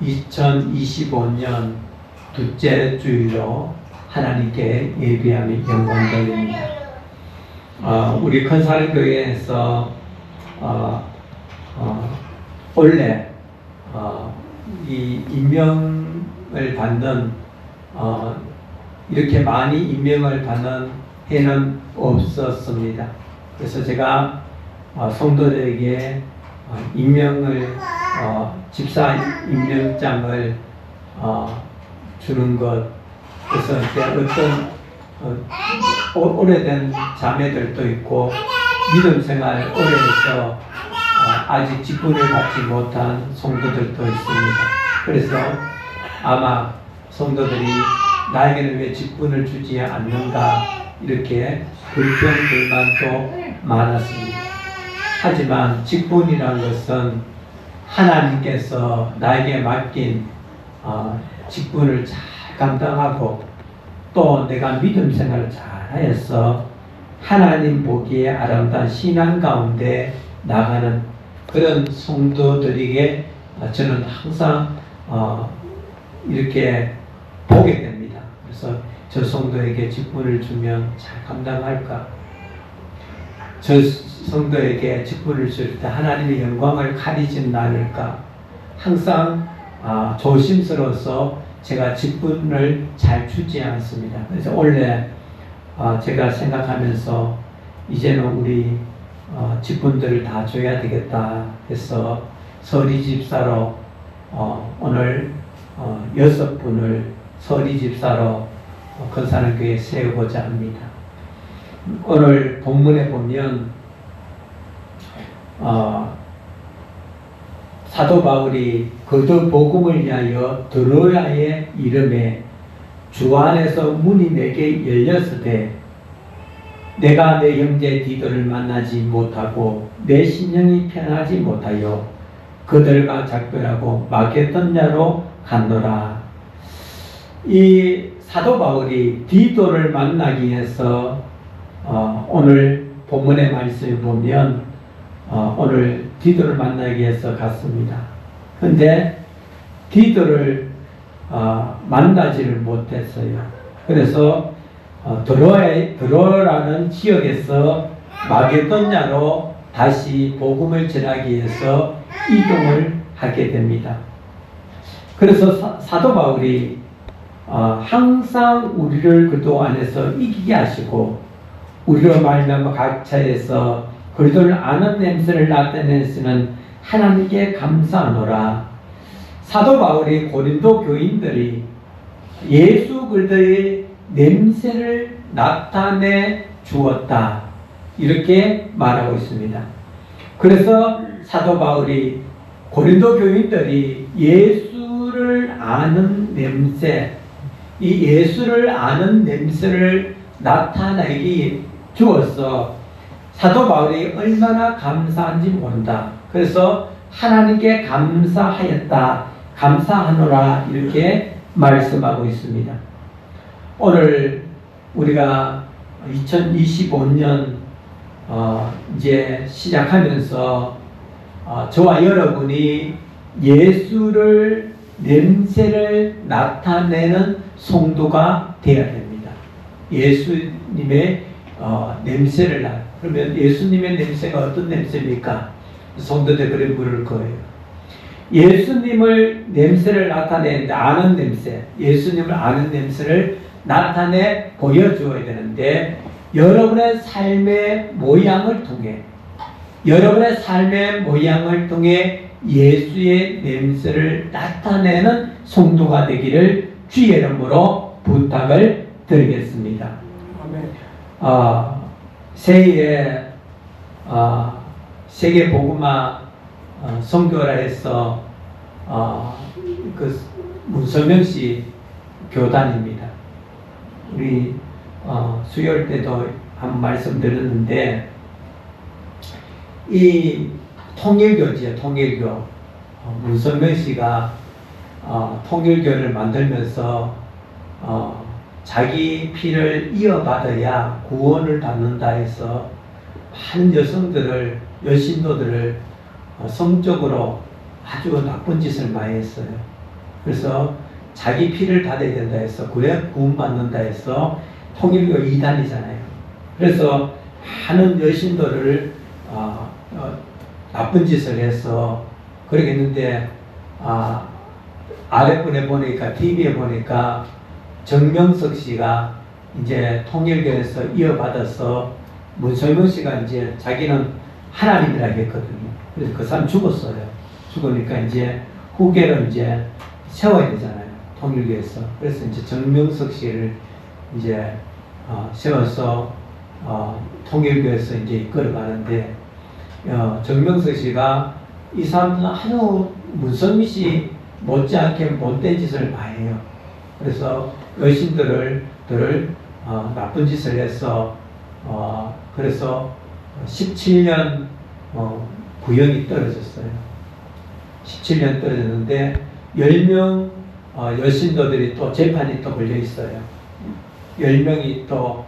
2025년 둘째 주일로 하나님께 예배하며 영광 돌립니다. 우리 큰사랑교회에서 원래 이 임명을 받는 이렇게 많이 임명을 받는 해는 없었습니다. 그래서 제가 성도들에게 임명을 집사 임명장을 주는 것, 그래서 어떤 오래된 자매들도 있고 믿음 생활 오래 해서 아직 직분을 받지 못한 성도들도 있습니다. 그래서 아마 성도들이 나에게는 왜 직분을 주지 않는가 이렇게 불평불만도 많았습니다. 하지만 직분이라는 것은 하나님께서 나에게 맡긴 직분을 잘 감당하고 또 내가 믿음 생활을 잘 하여서 하나님 보기에 아름다운 신앙 가운데 나가는 그런 성도들에게 저는 항상 이렇게 보게 됩니다. 그래서 저 성도에게 직분을 주면 잘 감당할까? 저 성도에게 직분을 줄 때 하나님의 영광을 가리지는 않을까? 항상 조심스러워서 제가 직분을 잘 주지 않습니다. 그래서 원래 제가 생각하면서 이제는 우리 직분들을 다 줘야 되겠다 해서 서리 집사로 오늘 6분을 서리 집사로 큰사랑교회에 세우고자 합니다. 오늘 본문에 보면 사도 바울이 그들 복음을 위하여 드로아의 이름에 주 안에서 문이 내게 열렸으되 내가 내 형제 디도를 만나지 못하고 내 심령이 편하지 못하여 그들과 작별하고 마게도냐로 갔노라. 이 사도 바울이 디도를 만나기 위해서 오늘 본문의 말씀을 보면 오늘 디도를 만나기 위해서 갔습니다. 근데 디도를 만나지를 못했어요. 그래서 드로라는 지역에서 마게도냐로 다시 복음을 전하기 위해서 이동을 하게 됩니다. 그래서 사도 바울이 항상 우리를 그도 안에서 이기게 하시고 우리로 말미암아 각처에서 그리스도를 아는 냄새를 나타내시는 하나님께 감사하노라. 사도 바울이 고린도 교인들이 예수 그리스도의 냄새를 나타내 주었다 이렇게 말하고 있습니다. 그래서 사도 바울이 고린도 교인들이 예수를 아는 냄새, 이 예수를 아는 냄새를 나타내기 주어서 사도 바울이 얼마나 감사한지 모른다. 그래서 하나님께 감사하였다, 감사하노라 이렇게 말씀하고 있습니다. 오늘 우리가 2025년 이제 시작하면서 저와 여러분이 예수를 냄새를 나타내는 성도가 되어야 됩니다. 예수님의 냄새를 그러면 예수님의 냄새가 어떤 냄새입니까? 성도들 그래 부를 거예요. 예수님을 냄새를 나타내는데 아는 냄새, 예수님을 아는 냄새를 나타내 보여주어야 되는데 여러분의 삶의 모양을 통해 예수의 냄새를 나타내는 성도가 되기를 주의 이름으로 부탁을 드리겠습니다. 새해에 세계 복음화 선교라 해서 그 문선명씨 교단입니다. 우리 수요일 때도 한 말씀 드렸는데 이 통일교지요. 통일교 문선명씨가 통일교를 만들면서 자기 피를 이어받아야 구원을 받는다 해서 많은 여성들을, 여신도들을 성적으로 아주 나쁜 짓을 많이 했어요. 그래서 자기 피를 받아야 된다 해서 구원받는다 해서 통일교 이단이잖아요. 그래서 많은 여신들을 나쁜 짓을 해서 그러겠는데 아랫분에 보니까 TV에 보니까 정명석 씨가 이제 통일교에서 이어받아서 문설명 씨가 이제 자기는 하나님이라 했거든요. 그래서 그 사람 죽었어요. 죽으니까 이제 후계를 이제 세워야 되잖아요. 통일교에서. 그래서 이제 정명석 씨를 이제 세워서 통일교에서 이제 이끌어가는데 정명석 씨가 이 사람들은 아주 문선미 씨 못지않게 못된 짓을 많이 해요. 그래서 여신들을 나쁜 짓을 해서 그래서 17년 구형이 떨어졌어요. 17년 떨어졌는데 10명 여신도들이 또 재판이 또 걸려 있어요. 10명이 또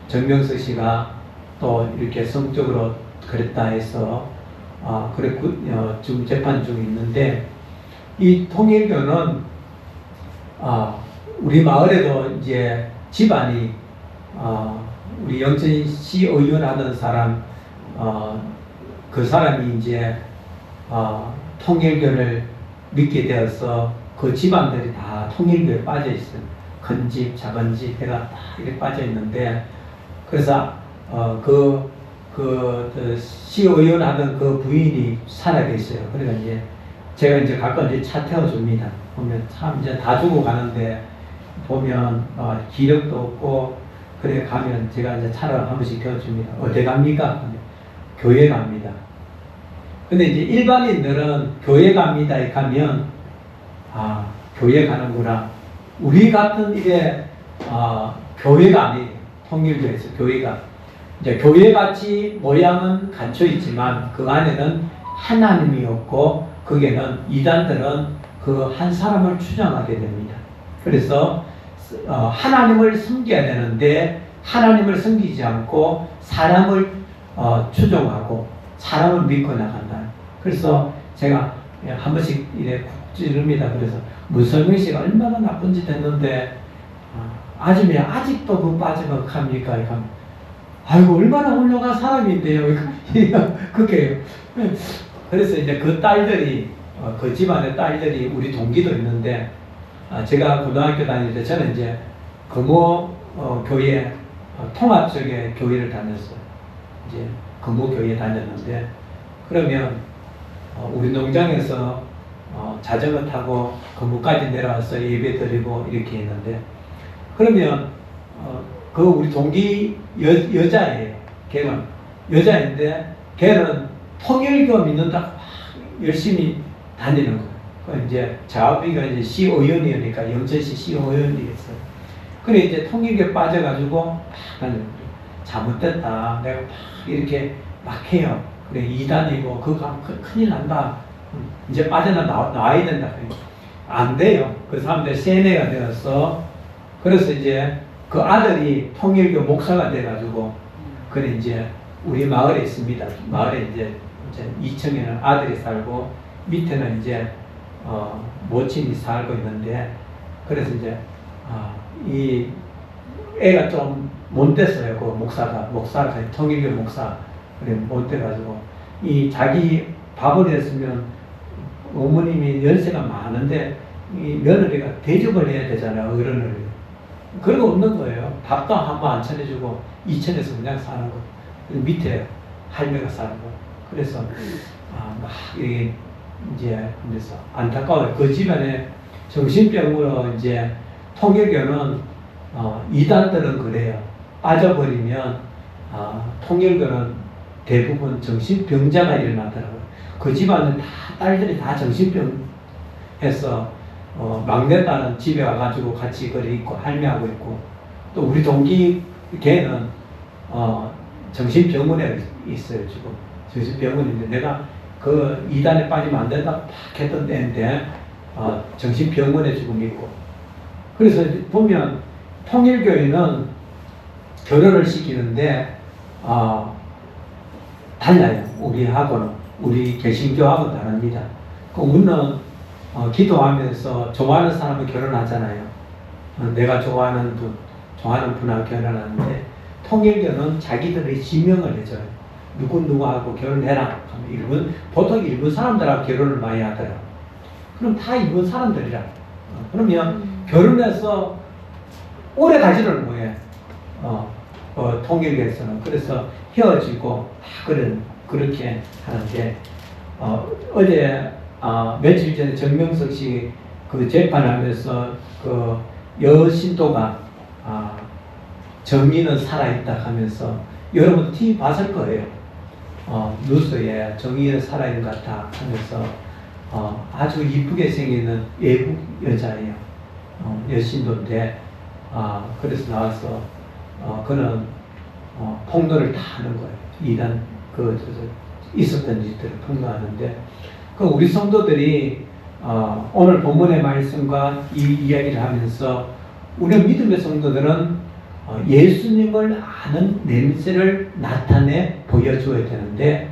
정명석 씨가 또 이렇게 성적으로 그랬다 해서 지금 재판 중에 있는데 이 통일교는 우리 마을에도 이제 집안이 우리 영천시 의원 하던 사람 그 사람이 이제 통일교를 믿게 되어서 그 집안들이 다 통일교에 빠져 있어요. 큰 집, 작은 집 해가 다 이렇게 빠져 있는데 그래서 시의원 하던 그 부인이 살아계셔요. 그러니까 이제 제가 이제 가끔 이제 차 태워줍니다. 보면 참 이제 다 주고 가는데 보면 기력도 없고 그래 가면 제가 이제 차를 한 번씩 태워줍니다. 어디 갑니까? 교회 갑니다. 근데 이제 일반인들은 교회 갑니다. 이렇게 하면 교회 가는구나. 우리 같은 일에 교회가 아니에요. 통일교에서 교회가 이제 교회같이 모양은 갖춰 있지만 그 안에는 하나님이 없고 거기에는 이단들은 그 한 사람을 추정하게 됩니다. 그래서 하나님을 섬겨야 되는데 하나님을 섬기지 않고 사람을 추종하고 사람을 믿고 나간다. 그래서 제가 한 번씩 이래 쿡 찌릅니다. 그래서 문설명 씨가 얼마나 나쁜 짓 했는데 아줌이 아직도 그 빠지면 합니까? 아이고 얼마나 훌륭한 사람인데요. 그렇게 그래서 이제 그 딸들이 그 집안의 딸들이 우리 동기도 있는데 제가 고등학교 다닐 때 저는 이제 금호 교회 통합 쪽에 교회를 다녔어요. 이제 금호 교회에 다녔는데 그러면 우리 농장에서 자전거 타고 금호까지 내려와서 예배 드리고 이렇게 했는데 그러면 그 우리 동기 여자예요. 걔는 여자인데 걔는 통일교 믿는다 열심히 다니는 거예요. 이제 자아비가 이제 시의원이니까 영천시 시의원이겠어요. 그래 이제 통일교에 빠져가지고 나는 잘못됐다. 내가 막 이렇게 막 해요. 그래 이단이고 그거 가면 큰일 난다. 이제 빠져나와야 된다. 안 돼요. 그 사람들 세뇌가 되어서 그래서 이제 그 아들이 통일교 목사가 돼가지고 그래 이제 우리 마을에 있습니다. 마을에 이제 2층에는 아들이 살고 밑에는 이제 모친이 살고 있는데 그래서 이제 이 애가 좀 못됐어요. 그 목사가 통일교 목사 그래 못돼가지고 이 자기 밥을 했으면 어머님이 연세가 많은데 이 며느리가 대접을 해야 되잖아요. 어른을. 그런 거 없는 거예요. 밥도 한 번 안 차려주고 2층에서 그냥 사는 거. 밑에 할매가 살고. 그래서 막 이게 이제 그래서 안타까워요. 그 집안에 정신병으로 이제 통일교는 이단들은 그래요. 빠져버리면 통일교는 대부분 정신병자가 일어나더라고요. 그 집안은 다 딸들이 다 정신병해서 막내딸은 집에 와가지고 같이 거리 있고 할매하고 있고 또 우리 동기 걔는 정신병원에 있어요. 지금 정신병원인데 내가 그 이단에 빠지면 안 된다 팍 했던 때인데 정신병원에 지금 있고 그래서 보면 통일교회는 결혼을 시키는데 달라요. 우리하고는 우리 개신교하고 다릅니다. 그 우리는 기도하면서 좋아하는 사람은 결혼하잖아요. 내가 좋아하는 분하고 결혼하는데 통일교는 자기들의 지명을 해줘요. 누구하고 결혼해라. 보통 일본 사람들하고 결혼을 많이 하더라고요. 그럼 다 일본 사람들이라. 그러면 결혼해서 오래 가지를 못해. 통일교에서는. 그래서 헤어지고 다 그렇게 하는데, 어제, 며칠 전에 정명석 씨 그 재판하면서 그 여신도가, 정의는 살아있다 하면서 여러분 TV 봤을 거예요. 뉴스에 정의는 살아있는 것 같다 하면서 아주 이쁘게 생기는 외국 여자예요. 여신도인데 그래서 나와서 그는 폭로를 다 하는 거예요. 이란 있었던 일들을 폭로하는데 우리 성도들이 오늘 본문의 말씀과 이 이야기를 하면서 우리 믿음의 성도들은 예수님을 아는 냄새를 나타내 보여줘야 되는데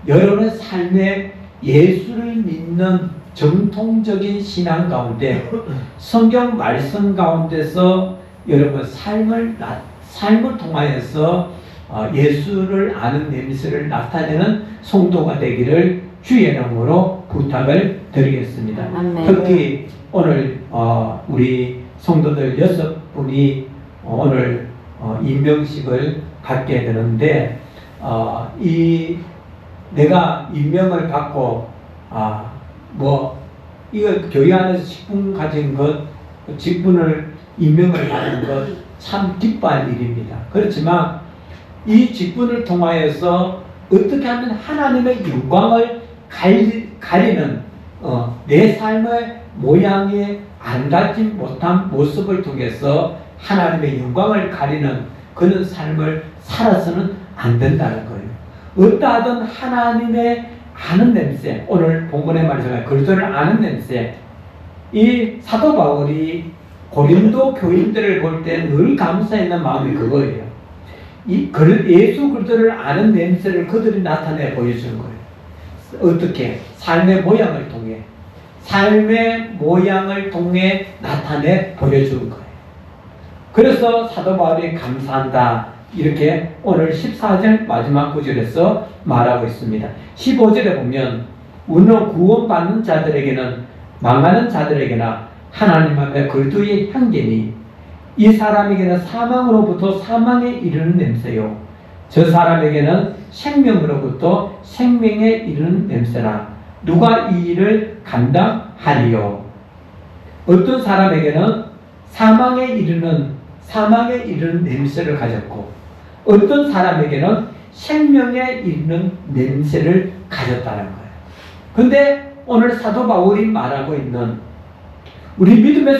여러분의 삶에 예수를 믿는 정통적인 신앙 가운데 성경 말씀 가운데서 여러분 삶을 통하여서 예수를 아는 냄새를 나타내는 성도가 되기를 주의 이름으로 부탁을 드리겠습니다. 아멘. 특히 오늘 우리 성도들 6분이 오늘 임명식을 받게 되는데 내가 임명을 받고 이거 교회 안에서 직분 가진 것, 직분을 임명을 받는 것 참 기뻐할 일입니다. 그렇지만 이 직분을 통하여서 어떻게 하면 하나님의 영광을 가리는 내 삶의 모양에 안 갖지 못한 모습을 통해서 하나님의 영광을 가리는 그런 삶을 살아서는 안 된다는 거예요. 어떠하든 하나님의 아는 냄새, 오늘 본문에 말씀하신 그리스도를 아는 냄새, 이 사도 바울이 고린도 교인들을 볼 때 늘 감사했는 마음이 그거예요. 예수 그리스도를 아는 냄새를 그들이 나타내 보여주는 거예요. 어떻게? 삶의 모양을 통해 나타내 보여주는 거예요. 그래서 사도 바울이 감사한다. 이렇게 오늘 14절 마지막 구절에서 말하고 있습니다. 15절에 보면 우리는 구원받는 자들에게는 망하는 자들에게나 하나님 앞에 그리스도의 향기니 이 사람에게는 사망으로부터 사망에 이르는 냄새요 저 사람에게는 생명으로부터 생명에 이르는 냄새라. 누가 이 일을 감당하리요? 어떤 사람에게는 사망에 이르는 냄새를 가졌고 어떤 사람에게는 생명에 이르는 냄새를 가졌다는 거예요. 근데 오늘 사도 바울이 말하고 있는 우리 믿음의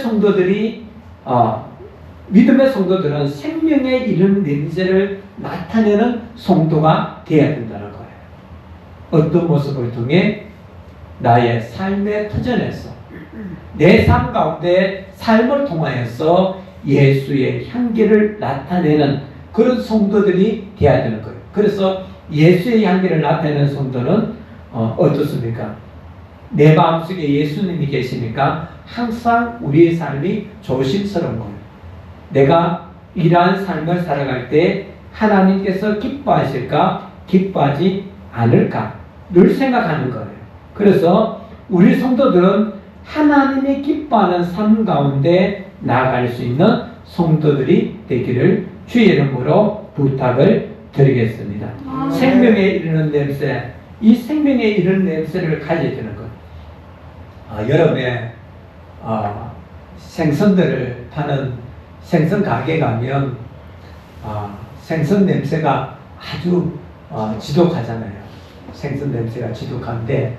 성도들은 생명에 이르는 냄새를 나타내는 성도가 되어야 된다는 거예요. 어떤 모습을 통해? 나의 삶의 터전에서 내 삶 가운데 삶을 통하여서 예수의 향기를 나타내는 그런 성도들이 되어야 되는 거예요. 그래서 예수의 향기를 나타내는 성도는 어떻습니까? 내 마음속에 예수님이 계시니까 항상 우리의 삶이 조심스러운 거예요. 내가 이러한 삶을 살아갈 때 하나님께서 기뻐하실까, 기뻐하지 않을까 늘 생각하는 거예요. 그래서 우리 성도들은 하나님이 기뻐하는 삶 가운데 나아갈 수 있는 성도들이 되기를 주의 이름으로 부탁을 드리겠습니다. 생명에 이르는 냄새, 이 생명에 이르는 냄새를 가져야 되는 거예요. 여름에 생선들을 파는 생선 가게 가면 생선 냄새가 아주 지독하잖아요. 생선 냄새가 지독한데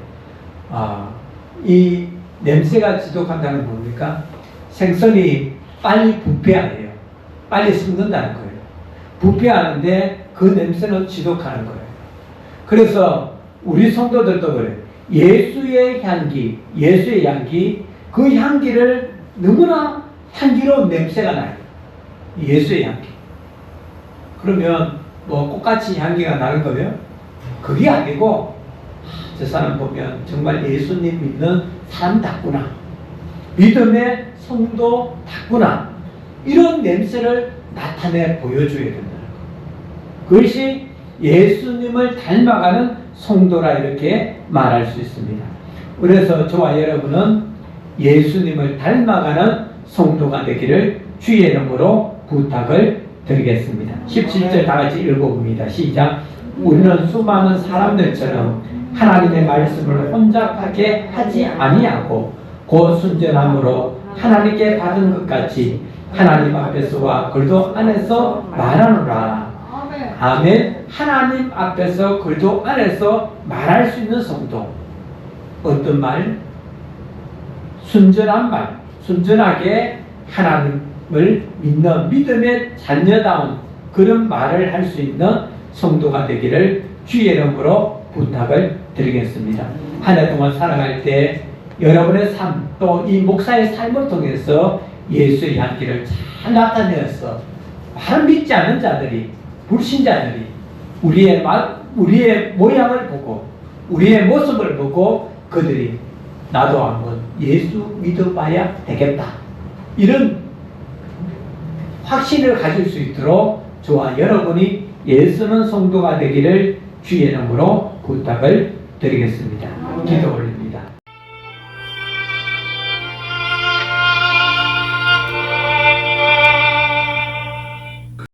이 냄새가 지독한다는 건 뭡니까? 생선이 빨리 부패해요. 빨리 썩는다는 거예요. 부패하는데 그 냄새는 지독하는 거예요. 그래서 우리 성도들도 그래요. 예수의 향기, 그 향기를 너무나 향기로운 냄새가 나요. 예수의 향기. 그러면 꽃같이 향기가 나는 거예요? 그게 아니고 저 사람 보면 정말 예수님 믿는 사람답구나, 믿음의 성도답구나, 이런 냄새를 나타내 보여줘야 된다는 것. 그것이 예수님을 닮아가는 성도라 이렇게 말할 수 있습니다. 그래서 저와 여러분은 예수님을 닮아가는 성도가 되기를 주의 이름으로 부탁을 드리겠습니다. 17절 다 같이 읽어봅니다. 시작. 우리는 수많은 사람들처럼 하나님의 말씀을 혼잡하게 하지 아니하고 곧 순전함으로 하나님께 받은 것 같이 하나님 앞에서와 그리스도 안에서 말하노라. 아멘. 하나님 앞에서 그리스도 안에서 말할 수 있는 성도. 어떤 말? 순전한 말. 순전하게 하나님을 믿는 믿음의 자녀다운 그런 말을 할 수 있는 성도가 되기를 주의 이름으로 부탁을 드리겠습니다. 한 해 동안 살아갈 때 여러분의 삶, 또 이 목사의 삶을 통해서 예수의 향기를 잘 나타내어서 많은 믿지 않는 자들이, 불신자들이 우리의 모양을 보고 우리의 모습을 보고 그들이 나도 한번 예수 믿어봐야 되겠다, 이런 확신을 가질 수 있도록 저와 여러분이 예수는 성도가 되기를 주의 이름으로 부탁을 드리겠습니다. 기도 올립니다.